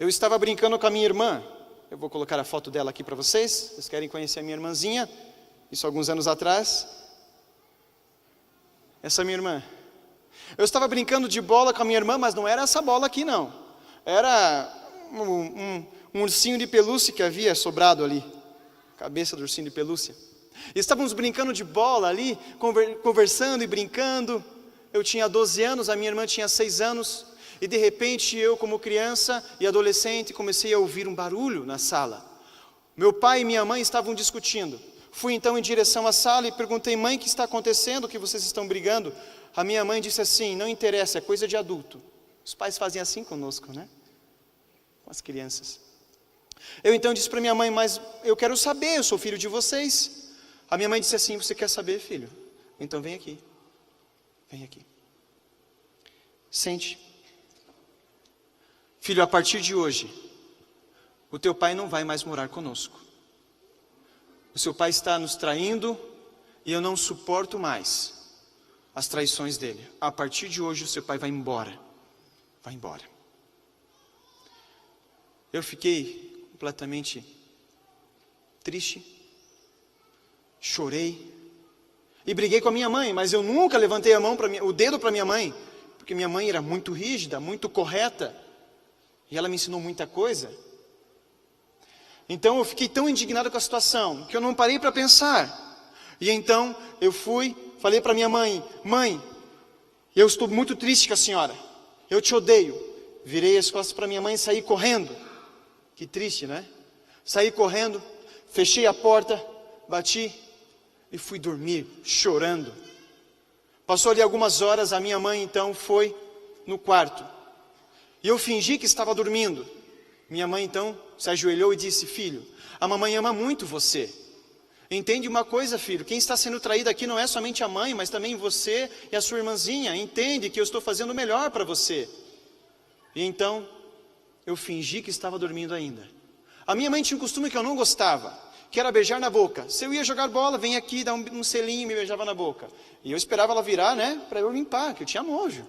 Eu estava brincando com a minha irmã. Eu vou colocar a foto dela aqui para vocês. Vocês querem conhecer a minha irmãzinha? Isso alguns anos atrás. Essa é a minha irmã. Eu estava brincando de bola com a minha irmã, mas não era essa bola aqui não. Era um ursinho de pelúcia que havia sobrado ali. Cabeça do ursinho de pelúcia. E estávamos brincando de bola ali, conversando e brincando. Eu tinha 12 anos, a minha irmã tinha 6 anos. E de repente eu, como criança e adolescente, comecei a ouvir um barulho na sala. Meu pai e minha mãe estavam discutindo. Fui então em direção à sala e perguntei: mãe, o que está acontecendo? O que vocês estão brigando? A minha mãe disse assim: não interessa, é coisa de adulto. Os pais fazem assim conosco, né? Com as crianças. Eu então disse para minha mãe: mas eu quero saber, eu sou filho de vocês. A minha mãe disse assim: você quer saber, filho? Então vem aqui. Vem aqui. Sente. Filho, a partir de hoje, o teu pai não vai mais morar conosco. O seu pai está nos traindo e eu não suporto mais as traições dele. A partir de hoje, o seu pai vai embora. Vai embora. Eu fiquei completamente triste, chorei e briguei com a minha mãe, mas eu nunca levantei o dedo para minha mãe, porque minha mãe era muito rígida, muito correta. E ela me ensinou muita coisa. Então eu fiquei tão indignado com a situação, que eu não parei para pensar. E então eu falei para minha mãe: mãe, eu estou muito triste com a senhora. Eu te odeio. Virei as costas para minha mãe e saí correndo. Que triste, né? Saí correndo, fechei a porta, bati e fui dormir, chorando. Passou ali algumas horas, a minha mãe então foi no quarto. E eu fingi que estava dormindo. Minha mãe então se ajoelhou e disse: filho, a mamãe ama muito você. Entende uma coisa, filho, quem está sendo traído aqui não é somente a mãe, mas também você e a sua irmãzinha. Entende que eu estou fazendo o melhor para você. E então eu fingi que estava dormindo ainda. A minha mãe tinha um costume que eu não gostava, que era beijar na boca. Se eu ia jogar bola, vem aqui, dá um selinho e me beijava na boca. E eu esperava ela virar, né, para eu limpar, que eu tinha nojo.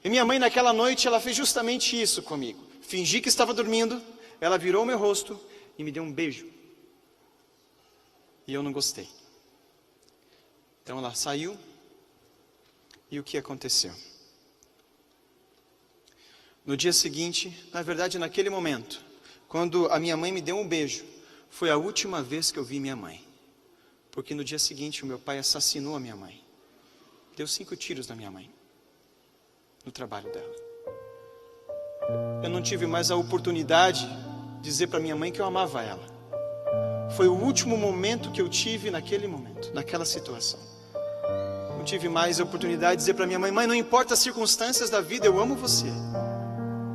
E minha mãe naquela noite, ela fez justamente isso comigo. Fingi que estava dormindo, ela virou meu rosto e me deu um beijo. E eu não gostei. Então ela saiu. E o que aconteceu? No dia seguinte, na verdade naquele momento, quando a minha mãe me deu um beijo, foi a última vez que eu vi minha mãe. Porque no dia seguinte o meu pai assassinou a minha mãe. Deu 5 tiros na minha mãe. No trabalho dela. Eu não tive mais a oportunidade de dizer para minha mãe que eu amava ela. Foi o último momento que eu tive naquele momento, naquela situação. Não tive mais a oportunidade de dizer para minha mãe: mãe, não importa as circunstâncias da vida, eu amo você.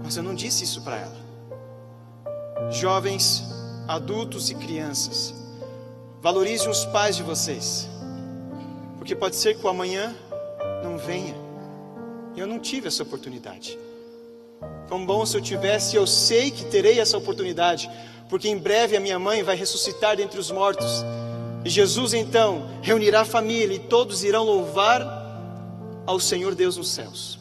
Mas eu não disse isso para ela. Jovens, adultos e crianças, valorizem os pais de vocês. Porque pode ser que o amanhã não venha. Eu não tive essa oportunidade. Quão bom se eu tivesse, eu sei que terei essa oportunidade, porque em breve a minha mãe vai ressuscitar dentre os mortos. E Jesus então reunirá a família e todos irão louvar ao Senhor Deus nos céus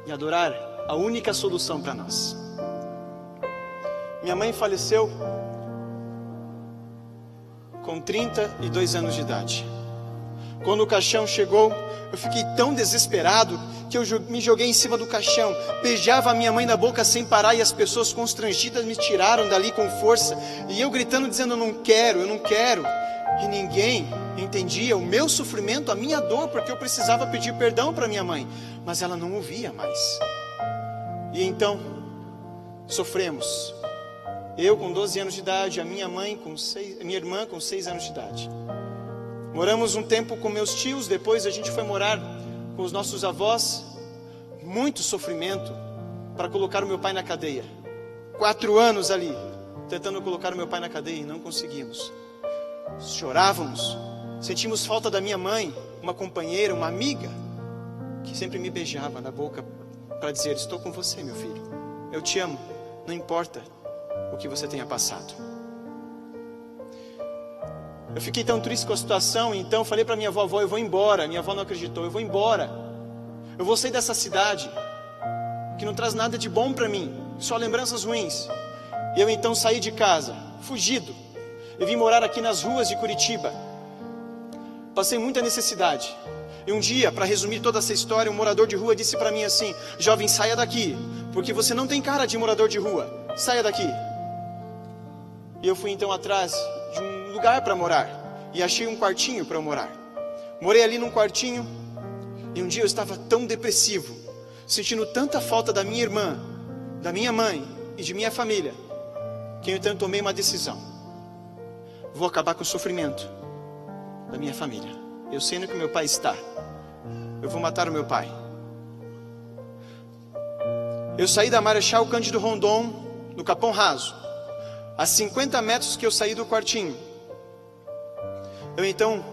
e adorar a única solução para nós. Minha mãe faleceu com 32 anos de idade. Quando o caixão chegou, eu fiquei tão desesperado que eu me joguei em cima do caixão, beijava a minha mãe na boca sem parar, e as pessoas constrangidas me tiraram dali com força, e eu gritando, dizendo: eu não quero, e ninguém entendia o meu sofrimento, a minha dor, porque eu precisava pedir perdão para minha mãe, mas ela não ouvia mais. E então sofremos, eu com 12 anos de idade, a minha irmã com 6 anos de idade. Moramos um tempo com meus tios, depois a gente foi morar com os nossos avós. Muito sofrimento para colocar o meu pai na cadeia. 4 anos ali, tentando colocar o meu pai na cadeia e não conseguimos. Chorávamos, sentimos falta da minha mãe, uma companheira, uma amiga, que sempre me beijava na boca para dizer: estou com você, meu filho, eu te amo, não importa o que você tenha passado. Eu fiquei tão triste com a situação, então falei para minha avó: eu vou embora. Minha avó não acreditou: eu vou embora, eu vou sair dessa cidade, que não traz nada de bom para mim. só lembranças ruins. Eu então saí de casa, fugido. Eu vim morar aqui nas ruas de Curitiba. Passei muita necessidade. E um dia, para resumir toda essa história, um morador de rua disse para mim assim: jovem, saia daqui, porque você não tem cara de morador de rua, saia daqui. E eu fui então atrás de um lugar para morar, e achei um quartinho para eu morar. Morei ali num quartinho, e um dia eu estava tão depressivo, sentindo tanta falta da minha irmã, da minha mãe e de minha família, que eu então tomei uma decisão: vou acabar com o sofrimento da minha família. Eu sei onde que meu pai está, eu vou matar o meu pai. Eu saí da Marechal Cândido Rondon, no Capão Raso, a 50 metros que eu saí do quartinho. Eu então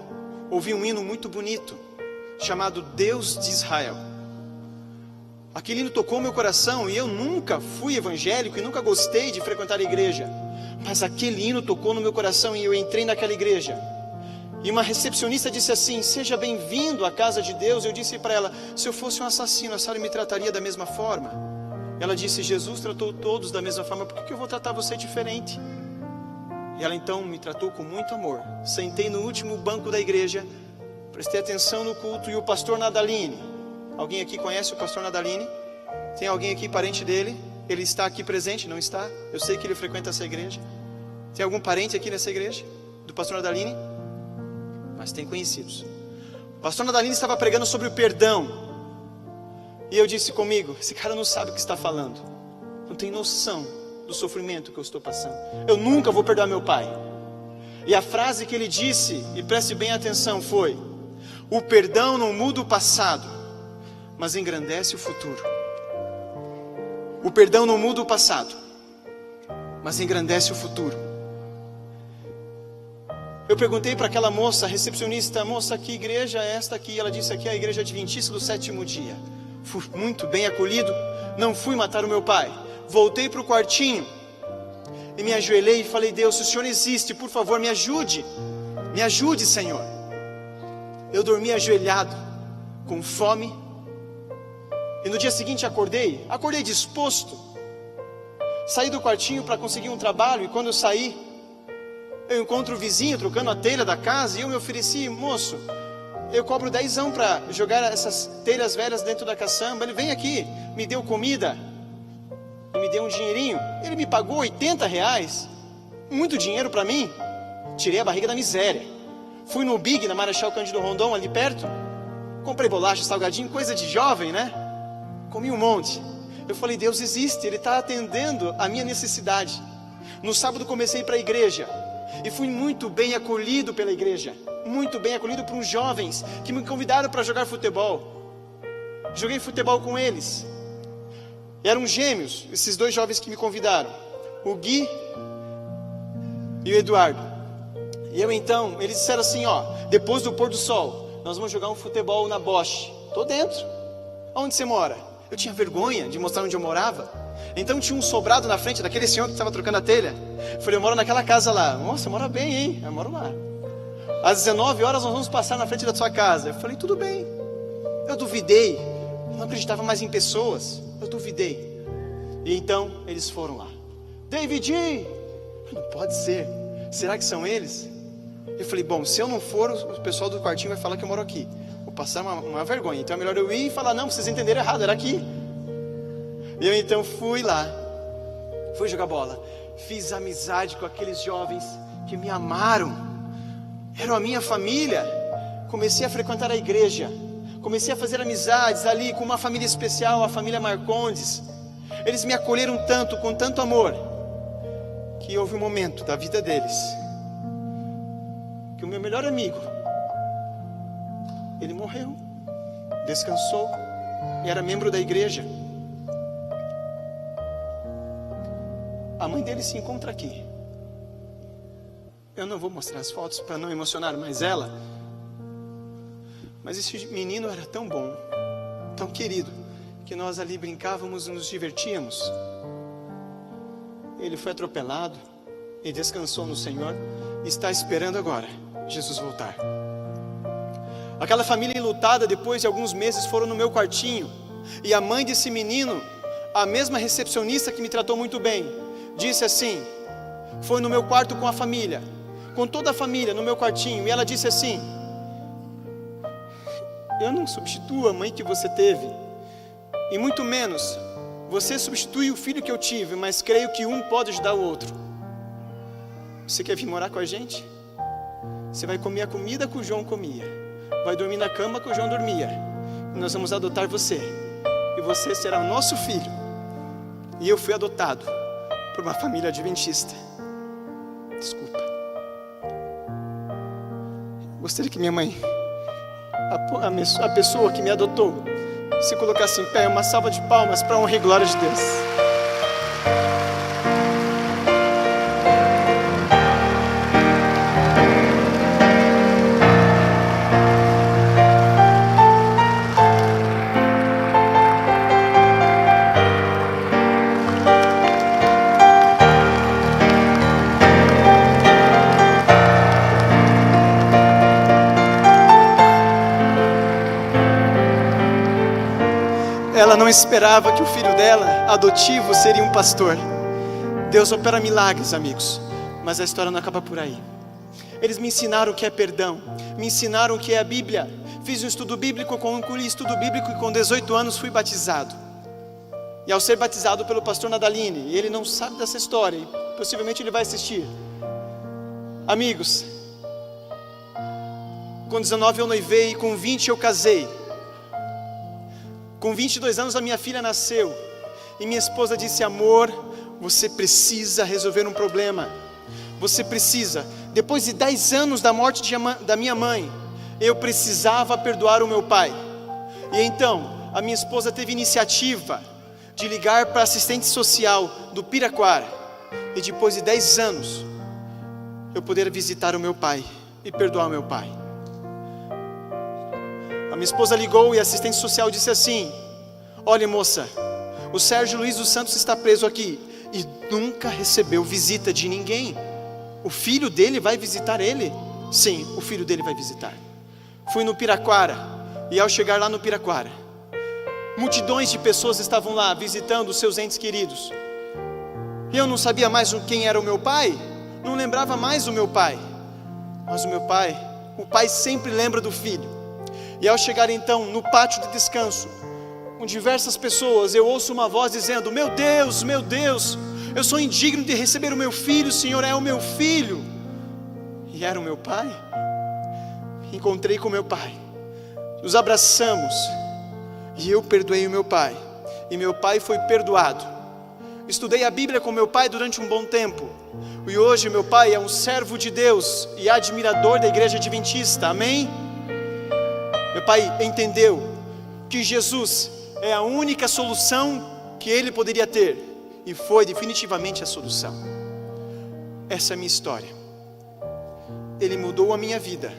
ouvi um hino muito bonito, chamado Deus de Israel. Aquele hino tocou meu coração, e eu nunca fui evangélico e nunca gostei de frequentar a igreja, mas aquele hino tocou no meu coração e eu entrei naquela igreja. E uma recepcionista disse assim: seja bem-vindo à casa de Deus. Eu disse para ela: se eu fosse um assassino, a senhora me trataria da mesma forma? Ela disse: Jesus tratou todos da mesma forma, por que eu vou tratar você diferente? E ela então me tratou com muito amor. Sentei no último banco da igreja, prestei atenção no culto, e o pastor Nadaline, alguém aqui conhece o pastor Nadaline? Tem alguém aqui parente dele? Ele está aqui presente? Não está? Eu sei que ele frequenta essa igreja. Tem algum parente aqui nessa igreja do pastor Nadaline? Mas tem conhecidos. O pastor Nadaline estava pregando sobre o perdão, e eu disse comigo: esse cara não sabe o que está falando, não tem noção do sofrimento que eu estou passando. Eu nunca vou perdoar meu pai. E a frase que ele disse, e preste bem atenção, foi: o perdão não muda o passado, mas engrandece o futuro. O perdão não muda o passado, mas engrandece o futuro. Eu perguntei para aquela moça, a recepcionista: moça, que igreja é esta aqui? Ela disse: aqui é a igreja adventista do sétimo dia. Fui muito bem acolhido, não fui matar o meu pai. Voltei para o quartinho e me ajoelhei e falei: Deus, se o Senhor existe, por favor, me ajude, Senhor. Eu dormi ajoelhado, com fome, e no dia seguinte acordei disposto. Saí do quartinho para conseguir um trabalho, e quando eu saí, eu encontro o vizinho trocando a telha da casa, e eu me ofereci: moço, eu cobro 10 para jogar essas telhas velhas dentro da caçamba. Ele: vem aqui. Me deu comida e me deu um dinheirinho. Ele me pagou R$80, muito dinheiro para mim. Tirei a barriga da miséria. Fui no Big, na Marechal Cândido Rondon, ali perto. Comprei bolacha, salgadinho, coisa de jovem, né? Comi um monte. Eu falei: Deus existe, Ele está atendendo a minha necessidade. No sábado comecei para a igreja, e fui muito bem acolhido pela igreja, muito bem acolhido por uns jovens que me convidaram para jogar futebol. Joguei futebol com eles. Eram gêmeos, esses dois jovens que me convidaram, o Gui e o Eduardo. E eu então, eles disseram assim: ó, depois do pôr do sol, nós vamos jogar um futebol na Bosch. Tô dentro. Onde você mora? Eu tinha vergonha de mostrar onde eu morava. Então tinha um sobrado na frente daquele senhor que estava trocando a telha. Eu falei: eu moro naquela casa lá. Nossa, mora bem, hein? Eu moro lá. Às 19 horas nós vamos passar na frente da sua casa. Eu falei: tudo bem. Eu duvidei, não acreditava mais em pessoas. Eu duvidei. E então eles foram lá. David, não pode ser. Será que são eles? Eu falei: bom, se eu não for, o pessoal do quartinho vai falar que eu moro aqui. Vou passar uma vergonha. Então é melhor eu ir e falar: não, vocês entenderam errado, era aqui. E eu então fui lá, fui jogar bola. Fiz amizade com aqueles jovens que me amaram, eram a minha família. Comecei a frequentar a igreja, comecei a fazer amizades ali com uma família especial, a família Marcondes. Eles me acolheram tanto, com tanto amor, que houve um momento da vida deles que o meu melhor amigo, ele morreu, descansou, e era membro da igreja. A mãe dele se encontra aqui. Eu não vou mostrar as fotos para não emocionar mais ela, mas esse menino era tão bom, tão querido, que nós ali brincávamos e nos divertíamos. Ele foi atropelado e descansou no Senhor, e está esperando agora Jesus voltar. Aquela família enlutada, depois de alguns meses, foram no meu quartinho, e a mãe desse menino A mesma recepcionista que me tratou muito bem, disse assim, foi no meu quarto com a família, com toda a família, no meu quartinho, e ela disse assim: eu não substituo a mãe que você teve, e muito menos você substitui o filho que eu tive, mas creio que um pode ajudar o outro. Você quer vir morar com a gente? Você vai comer a comida que o João comia, vai dormir na cama que o João dormia, e nós vamos adotar você, e você será o nosso filho. E eu fui adotado por uma família adventista. Desculpa. Gostaria que minha mãe, a pessoa que me adotou, se colocasse em pé, uma salva de palmas para a honra e glória de Deus. Ela não esperava que o filho dela, adotivo, seria um pastor. Deus opera milagres, amigos, mas a história não acaba por aí. Eles me ensinaram o que é perdão, me ensinaram o que é a Bíblia. Fiz um estudo bíblico, concluí estudo bíblico e com 18 anos fui batizado. E ao ser batizado pelo pastor Nadaline, ele não sabe dessa história e possivelmente ele vai assistir. Amigos, com 19 eu noivei e com 20 eu casei. Com 22 anos a minha filha nasceu e minha esposa disse: amor, você precisa resolver um problema. Você precisa. Depois de 10 anos da morte da minha mãe, eu precisava perdoar o meu pai. E então a minha esposa teve iniciativa de ligar para a assistente social do Piraquara. E depois de 10 anos eu poder visitar o meu pai e perdoar o meu pai. A minha esposa ligou e a assistente social disse assim: olha, moça, o Sérgio Luiz dos Santos está preso aqui e nunca recebeu visita de ninguém. O filho dele vai visitar ele? Sim, o filho dele vai visitar. Fui no Piraquara e ao chegar lá no Piraquara, multidões de pessoas estavam lá visitando os seus entes queridos. E eu não sabia mais quem era o meu pai, não lembrava mais o meu pai. Mas o pai sempre lembra do filho. E ao chegar então no pátio de descanso, com diversas pessoas, eu ouço uma voz dizendo: meu Deus, eu sou indigno de receber o meu filho, o Senhor é o meu filho. E era o meu pai. Encontrei com meu pai, nos abraçamos, e eu perdoei o meu pai, e meu pai foi perdoado. Estudei a Bíblia com meu pai durante um bom tempo, e hoje meu pai é um servo de Deus e admirador da igreja adventista, amém? Meu pai entendeu que Jesus é a única solução que ele poderia ter, e foi definitivamente a solução. Essa é a minha história. Ele mudou a minha vida.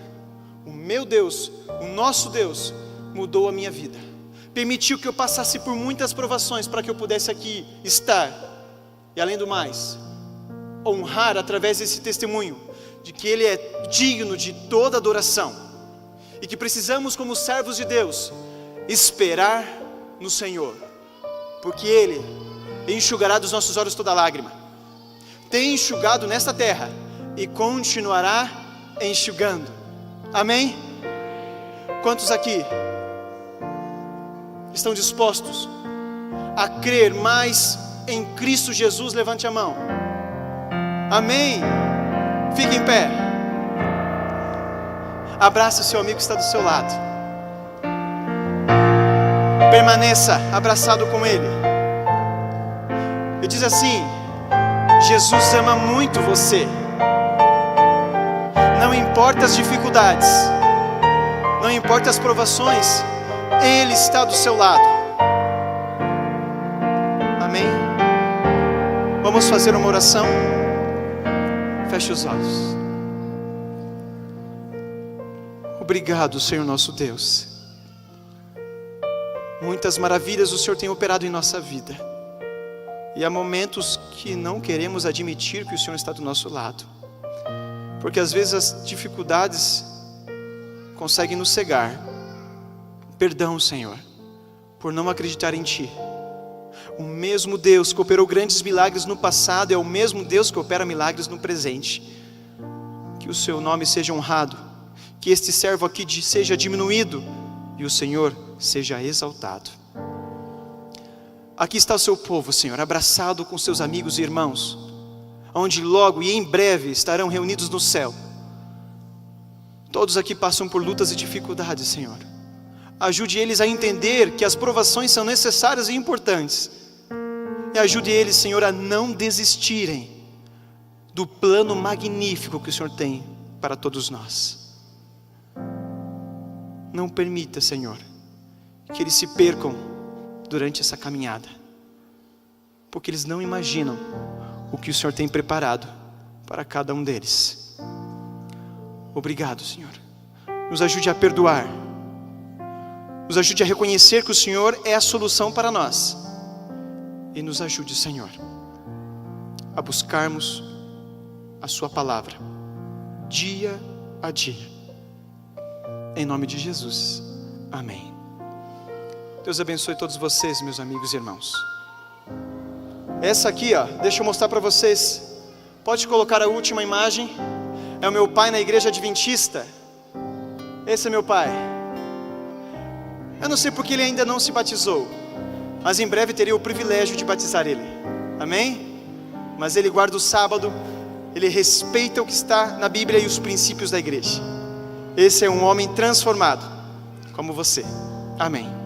O meu Deus, o nosso Deus, mudou a minha vida. Permitiu que eu passasse por muitas provações para que eu pudesse aqui estar. E além do mais, honrar através desse testemunho de que Ele é digno de toda adoração. E que precisamos, como servos de Deus, esperar no Senhor, porque Ele enxugará dos nossos olhos toda lágrima. Tem enxugado nesta terra e continuará enxugando. Amém? Quantos aqui estão dispostos a crer mais em Cristo Jesus? Levante a mão. Amém? Fique em pé. Abraça o seu amigo que está do seu lado. Permaneça abraçado com ele. E diz assim: Jesus ama muito você. Não importa as dificuldades, não importa as provações, Ele está do seu lado. Amém? Vamos fazer uma oração. Feche os olhos. Obrigado, Senhor nosso Deus. Muitas maravilhas o Senhor tem operado em nossa vida. E há momentos que não queremos admitir que o Senhor está do nosso lado. Porque às vezes as dificuldades conseguem nos cegar. Perdão, Senhor, por não acreditar em Ti. O mesmo Deus que operou grandes milagres no passado é o mesmo Deus que opera milagres no presente. Que o seu nome seja honrado, que este servo aqui seja diminuído e o Senhor seja exaltado. Aqui está o seu povo, Senhor, abraçado com seus amigos e irmãos, onde logo e em breve estarão reunidos no céu. Todos aqui passam por lutas e dificuldades, Senhor. Ajude eles a entender que as provações são necessárias e importantes. E ajude eles, Senhor, a não desistirem do plano magnífico que o Senhor tem para todos nós. Não permita, Senhor, que eles se percam durante essa caminhada, porque eles não imaginam o que o Senhor tem preparado para cada um deles. Obrigado, Senhor. Nos ajude a perdoar. Nos ajude a reconhecer que o Senhor é a solução para nós. E nos ajude, Senhor, a buscarmos a sua palavra dia a dia. Em nome de Jesus. Amém. Deus abençoe todos vocês, meus amigos e irmãos. Essa aqui, deixa eu mostrar para vocês. Pode colocar a última imagem. É o meu pai na igreja adventista. Esse é meu pai. Eu não sei porque ele ainda não se batizou, mas em breve teria o privilégio de batizar ele. Amém? Mas ele guarda o sábado, ele respeita o que está na Bíblia e os princípios da igreja. Esse é um homem transformado, como você. Amém.